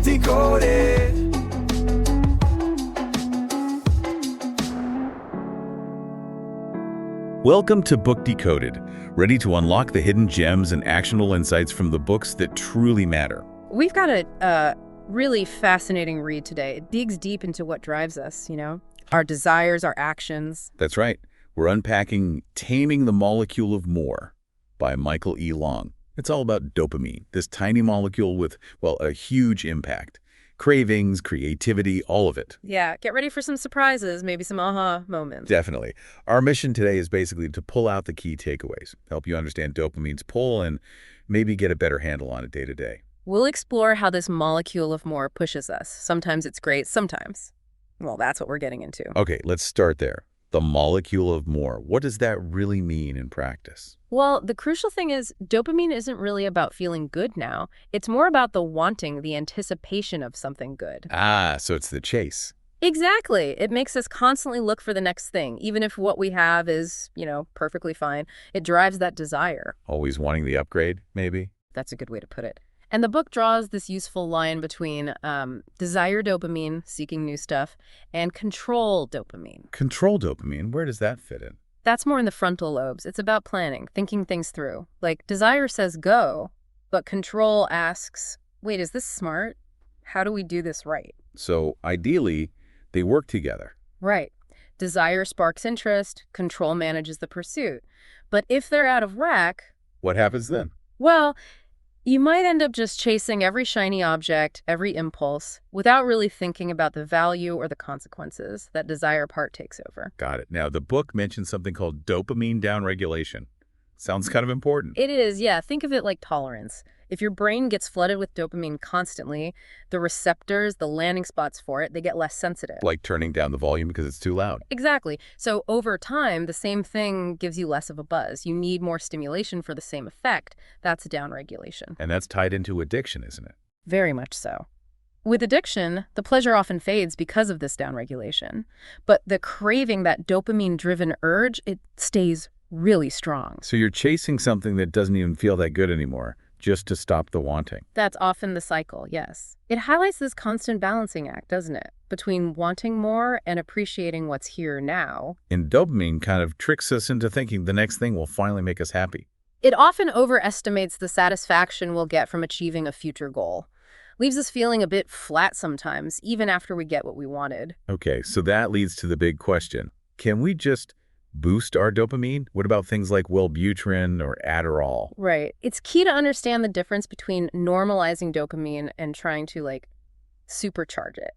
Decoded. Welcome to Book Decoded, ready to unlock the hidden gems and actionable insights from the books that truly matter. We've got a really fascinating read today. It digs deep into what drives us, our desires, our actions. That's right. We're unpacking Taming the Molecule of More by Michael E. Long. It's all about dopamine, this tiny molecule with, well, a huge impact. Cravings, creativity, all of it. Yeah, get ready for some surprises, maybe some aha moments. Definitely. Our mission today is basically to pull out the key takeaways, help you understand dopamine's pull, and maybe get a better handle on it day to day. We'll explore how this molecule of more pushes us. Sometimes it's great, sometimes. Well, that's what we're getting into. Okay, let's start there. The molecule of more. What does that really mean in practice? Well, the crucial thing is dopamine isn't really about feeling good now. It's more about the wanting, the anticipation of something good. Ah, so it's the chase. Exactly. It makes us constantly look for the next thing, even if what we have is, perfectly fine. It drives that desire. Always wanting the upgrade, maybe? That's a good way to put it. And the book draws this useful line between desire dopamine, seeking new stuff, and control dopamine. Control dopamine, where does that fit in? That's more in the frontal lobes. It's about planning, thinking things through. Like, desire says go, but control asks, wait, is this smart? How do we do this right? So, ideally, they work together. Right. Desire sparks interest, control manages the pursuit. But if they're out of whack... What happens then? Well, you might end up just chasing every shiny object, every impulse, without really thinking about the value or the consequences. That desire part takes over. Got it. Now, the book mentions something called dopamine downregulation. Sounds kind of important. It is, yeah. Think of it like tolerance. If your brain gets flooded with dopamine constantly, the receptors, the landing spots for it, they get less sensitive. Like turning down the volume because it's too loud. Exactly. So over time, the same thing gives you less of a buzz. You need more stimulation for the same effect. That's downregulation. And that's tied into addiction, isn't it? Very much so. With addiction, the pleasure often fades because of this downregulation. But the craving, that dopamine-driven urge, it stays really strong. So you're chasing something that doesn't even feel that good anymore, just to stop the wanting. That's often the cycle, yes. It highlights this constant balancing act, doesn't it? Between wanting more and appreciating what's here now. And dopamine kind of tricks us into thinking the next thing will finally make us happy. It often overestimates the satisfaction we'll get from achieving a future goal. Leaves us feeling a bit flat sometimes, even after we get what we wanted. Okay, so that leads to the big question. Can we just boost our dopamine? What about things like Wellbutrin or Adderall? Right. It's key to understand the difference between normalizing dopamine and trying to, supercharge it.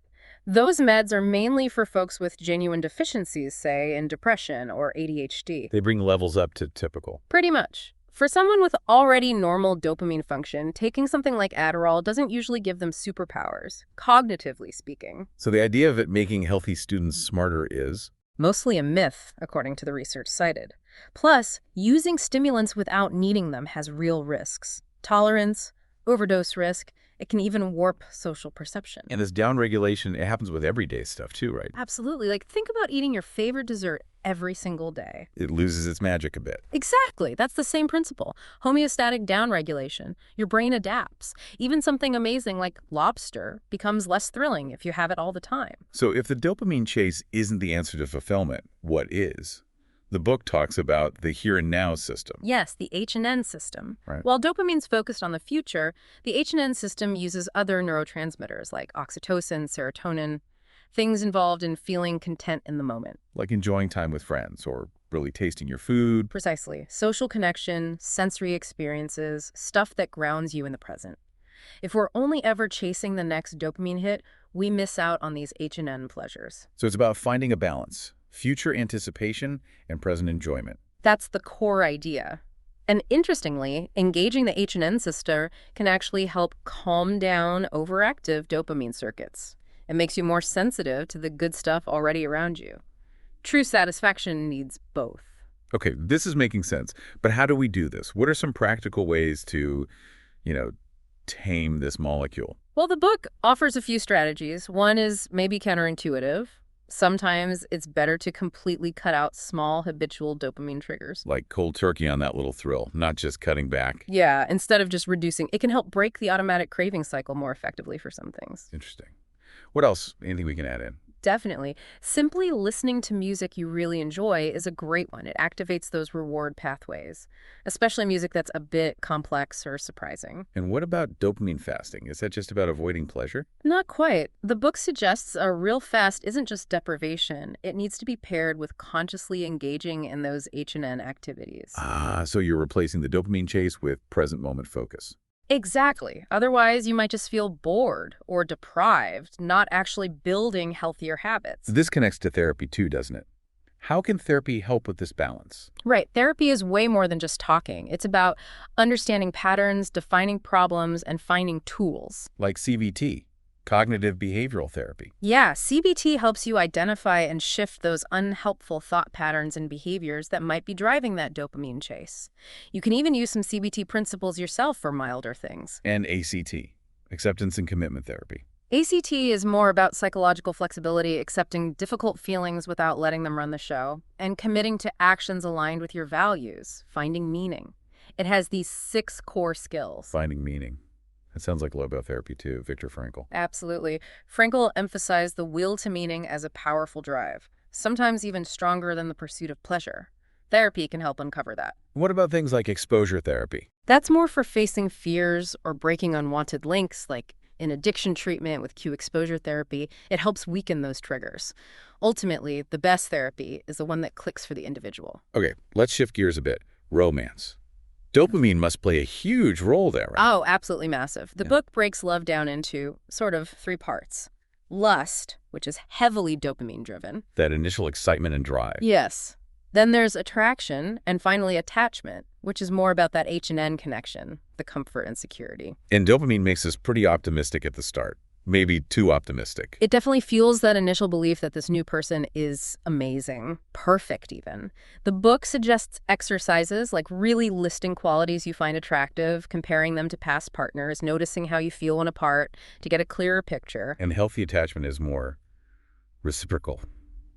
Those meds are mainly for folks with genuine deficiencies, say, in depression or ADHD. They bring levels up to typical. Pretty much. For someone with already normal dopamine function, taking something like Adderall doesn't usually give them superpowers, cognitively speaking. So the idea of it making healthy students smarter is? Mostly a myth, according to the research cited. Plus, using stimulants without needing them has real risks. Tolerance, overdose risk, it can even warp social perception. And this downregulation, it happens with everyday stuff too, right? Absolutely. Think about eating your favorite dessert every single day. It loses its magic a bit. Exactly. That's the same principle. Homeostatic downregulation. Your brain adapts. Even something amazing like lobster becomes less thrilling if you have it all the time. So if the dopamine chase isn't the answer to fulfillment, what is? The book talks about the here and now system. Yes, the H&N system. Right. While dopamine's focused on the future, the H&N system uses other neurotransmitters like oxytocin, serotonin, things involved in feeling content in the moment. Like enjoying time with friends or really tasting your food. Precisely. Social connection, sensory experiences, stuff that grounds you in the present. If we're only ever chasing the next dopamine hit, we miss out on these H&N pleasures. So it's about finding a balance, future anticipation and present enjoyment. That's the core idea. And interestingly, engaging the H&N system can actually help calm down overactive dopamine circuits. It makes you more sensitive to the good stuff already around you. True satisfaction needs both. Okay, this is making sense. But how do we do this? What are some practical ways to, tame this molecule? Well, the book offers a few strategies. One is maybe counterintuitive. Sometimes it's better to completely cut out small habitual dopamine triggers. Like cold turkey on that little thrill, not just cutting back. Yeah, instead of just reducing, it can help break the automatic craving cycle more effectively for some things. Interesting. What else? Anything we can add in? Definitely. Simply listening to music you really enjoy is a great one. It activates those reward pathways, especially music that's a bit complex or surprising. And what about dopamine fasting? Is that just about avoiding pleasure? Not quite. The book suggests a real fast isn't just deprivation. It needs to be paired with consciously engaging in those H&N activities. Ah, so you're replacing the dopamine chase with present moment focus. Exactly. Otherwise, you might just feel bored or deprived, not actually building healthier habits. This connects to therapy too, doesn't it? How can therapy help with this balance? Right. Therapy is way more than just talking. It's about understanding patterns, defining problems, and finding tools. Like CBT, cognitive behavioral therapy. Yeah, CBT helps you identify and shift those unhelpful thought patterns and behaviors that might be driving that dopamine chase. You can even use some CBT principles yourself for milder things. And ACT, acceptance and commitment therapy. ACT is more about psychological flexibility, accepting difficult feelings without letting them run the show, and committing to actions aligned with your values, finding meaning. It has these 6 core skills. Finding meaning. That sounds like logotherapy too, Viktor Frankl. Absolutely. Frankl emphasized the will to meaning as a powerful drive, sometimes even stronger than the pursuit of pleasure. Therapy can help uncover that. What about things like exposure therapy? That's more for facing fears or breaking unwanted links, like in addiction treatment with cue exposure therapy. It helps weaken those triggers. Ultimately, the best therapy is the one that clicks for the individual. Okay, let's shift gears a bit. Romance. Dopamine must play a huge role there, right? Oh, absolutely massive. The book breaks love down into sort of 3 parts. Lust, which is heavily dopamine-driven. That initial excitement and drive. Yes. Then there's attraction, and finally attachment, which is more about that H&N connection, the comfort and security. And dopamine makes us pretty optimistic at the start. Maybe too optimistic. It definitely fuels that initial belief that this new person is amazing, perfect even. The book suggests exercises like really listing qualities you find attractive, comparing them to past partners, noticing how you feel when apart to get a clearer picture. And healthy attachment is more reciprocal,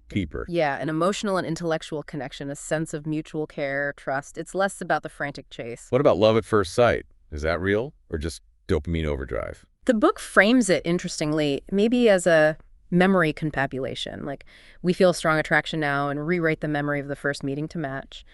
deeper. Yeah, an emotional and intellectual connection, a sense of mutual care, trust. It's less about the frantic chase. What about love at first sight? Is that real or just dopamine overdrive? The book frames it interestingly, maybe as a memory confabulation, like we feel strong attraction now and rewrite the memory of the first meeting to match.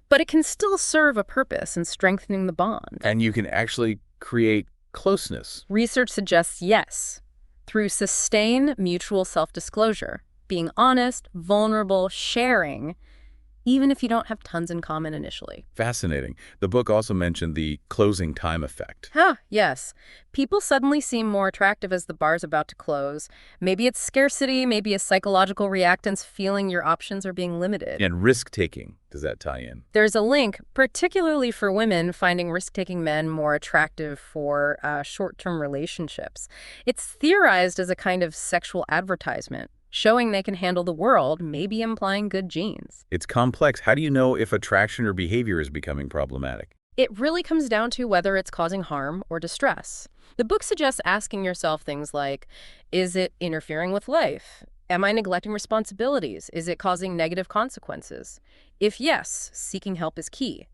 But it can still serve a purpose in strengthening the bond. And you can actually create closeness. Research suggests yes, through sustained mutual self-disclosure, being honest, vulnerable, sharing, even if you don't have tons in common initially. Fascinating. The book also mentioned the closing time effect. Yes. People suddenly seem more attractive as the bar's about to close. Maybe it's scarcity, maybe a psychological reactance feeling your options are being limited. And risk-taking. Does that tie in? There's a link, particularly for women, finding risk-taking men more attractive for short-term relationships. It's theorized as a kind of sexual advertisement, showing they can handle the world, maybe implying good genes. It's complex. How do you know if attraction or behavior is becoming problematic? It really comes down to whether it's causing harm or distress. The book suggests asking yourself things like, is it interfering with life? Am I neglecting responsibilities? Is it causing negative consequences? If yes, seeking help is key.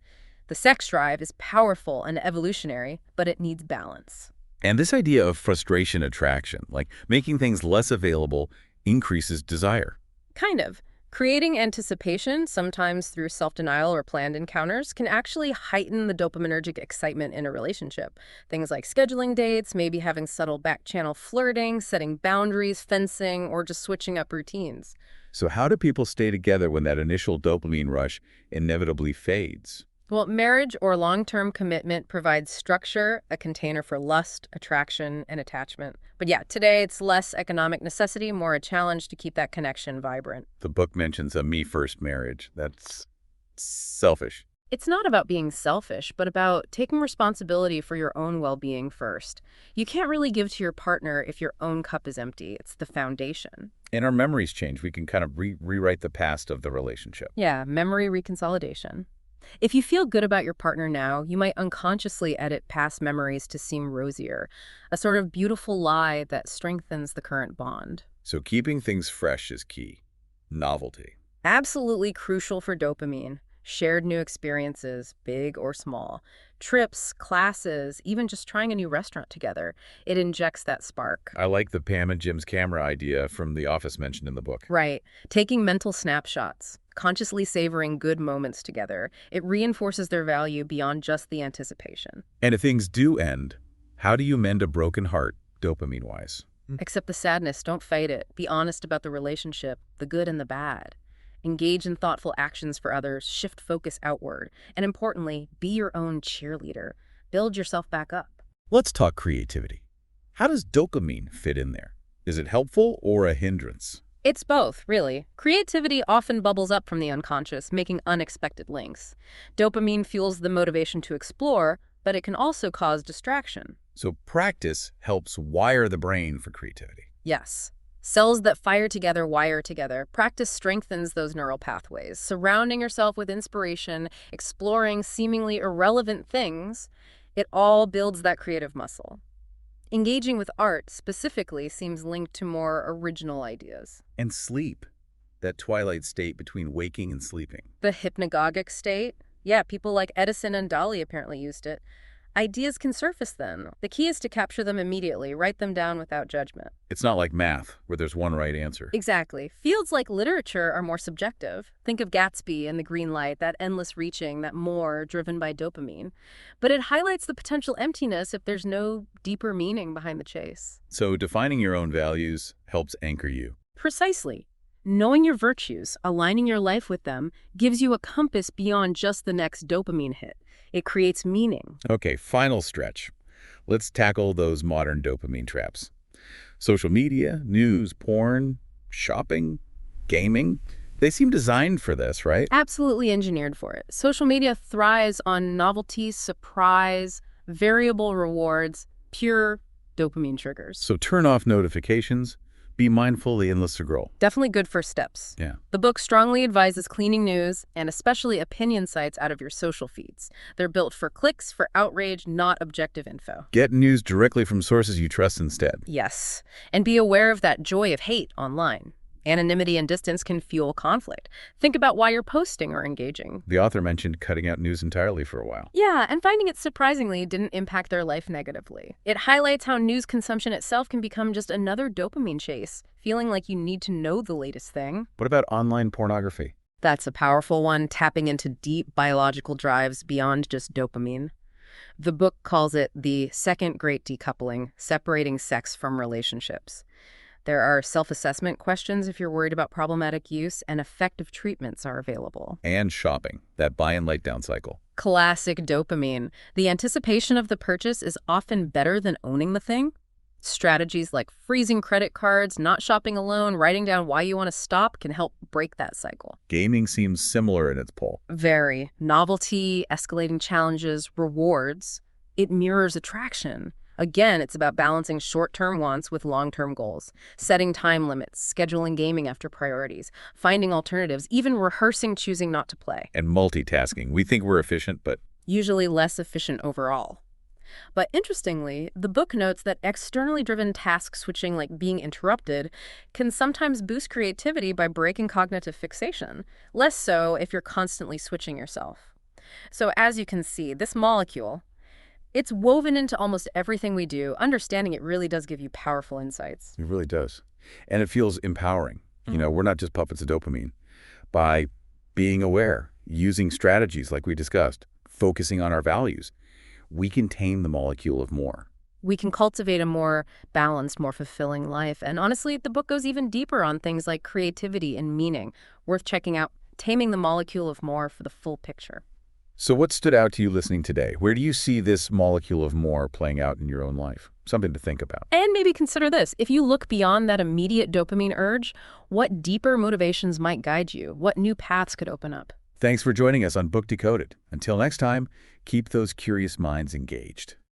The sex drive is powerful and evolutionary, but it needs balance. And this idea of frustration attraction, like making things less available, increases desire. Kind of. Creating anticipation, sometimes through self-denial or planned encounters, can actually heighten the dopaminergic excitement in a relationship. Things like scheduling dates, maybe having subtle back-channel flirting, setting boundaries, fencing, or just switching up routines. So how do people stay together when that initial dopamine rush inevitably fades? Well, marriage or long-term commitment provides structure, a container for lust, attraction, and attachment. But yeah, today it's less economic necessity, more a challenge to keep that connection vibrant. The book mentions a me-first marriage. That's selfish. It's not about being selfish, but about taking responsibility for your own well-being first. You can't really give to your partner if your own cup is empty. It's the foundation. And our memories change. We can kind of rewrite the past of the relationship. Yeah, memory reconsolidation. If you feel good about your partner now, you might unconsciously edit past memories to seem rosier, a sort of beautiful lie that strengthens the current bond. So keeping things fresh is key. Novelty. Absolutely crucial for dopamine. Shared new experiences, big or small. Trips, classes, even just trying a new restaurant together. It injects that spark. I like the Pam and Jim's camera idea from The Office mentioned in the book. Right. Taking mental snapshots, consciously savoring good moments together. It reinforces their value beyond just the anticipation. And if things do end, how do you mend a broken heart, dopamine-wise? Accept the sadness, don't fight it. Be honest about the relationship, the good and the bad. Engage in thoughtful actions for others, shift focus outward, and importantly, be your own cheerleader. Build yourself back up. Let's talk creativity. How does dopamine fit in there? Is it helpful or a hindrance? It's both, really. Creativity often bubbles up from the unconscious, making unexpected links. Dopamine fuels the motivation to explore, but it can also cause distraction. So practice helps wire the brain for creativity. Yes. Cells that fire together wire together. Practice strengthens those neural pathways. Surrounding yourself with inspiration, exploring seemingly irrelevant things, it all builds that creative muscle. Engaging with art specifically seems linked to more original ideas. And sleep, that twilight state between waking and sleeping. The hypnagogic state? Yeah, people like Edison and Dali apparently used it. Ideas can surface then. The key is to capture them immediately, write them down without judgment. It's not like math, where there's one right answer. Exactly. Fields like literature are more subjective. Think of Gatsby and the green light, that endless reaching, that more driven by dopamine. But it highlights the potential emptiness if there's no deeper meaning behind the chase. So defining your own values helps anchor you. Precisely. Knowing your virtues, aligning your life with them, gives you a compass beyond just the next dopamine hit. It creates meaning. Okay, final stretch. Let's tackle those modern dopamine traps. Social media, news, porn, shopping, gaming, they seem designed for this, right? Absolutely engineered for it. Social media thrives on novelty, surprise, variable rewards, pure dopamine triggers. So turn off notifications, be mindful of the endless scroll. Definitely good first steps. Yeah. The book strongly advises cleaning news and especially opinion sites out of your social feeds. They're built for clicks, for outrage, not objective info. Get news directly from sources you trust instead. Yes. And be aware of that joy of hate online. Anonymity and distance can fuel conflict. Think about why you're posting or engaging. The author mentioned cutting out news entirely for a while. Yeah, and finding it surprisingly didn't impact their life negatively. It highlights how news consumption itself can become just another dopamine chase, feeling like you need to know the latest thing. What about online pornography? That's a powerful one, tapping into deep biological drives beyond just dopamine. The book calls it the second great decoupling, separating sex from relationships. There are self-assessment questions if you're worried about problematic use, and effective treatments are available. And shopping, that buy and let down cycle. Classic dopamine. The anticipation of the purchase is often better than owning the thing. Strategies like freezing credit cards, not shopping alone, writing down why you want to stop can help break that cycle. Gaming seems similar in its pull. Very. Novelty, escalating challenges, rewards. It mirrors attraction. Again, it's about balancing short-term wants with long-term goals, setting time limits, scheduling gaming after priorities, finding alternatives, even rehearsing choosing not to play. And multitasking. We think we're efficient, but Usually less efficient overall. But interestingly, the book notes that externally driven task switching, like being interrupted, can sometimes boost creativity by breaking cognitive fixation, less so if you're constantly switching yourself. So as you can see, this molecule, it's woven into almost everything we do. Understanding it really does give you powerful insights. it really does. And it feels empowering. You know, we're not just puppets of dopamine. By being aware, using strategies like we discussed, focusing on our values, we can tame the molecule of more. We can cultivate a more balanced, more fulfilling life. And honestly, the book goes even deeper on things like creativity and meaning. Worth checking out Taming the Molecule of More for the full picture. So what stood out to you listening today? Where do you see this molecule of more playing out in your own life? Something to think about. And maybe consider this. If you look beyond that immediate dopamine urge, what deeper motivations might guide you? What new paths could open up? Thanks for joining us on Book Decoded. Until next time, keep those curious minds engaged.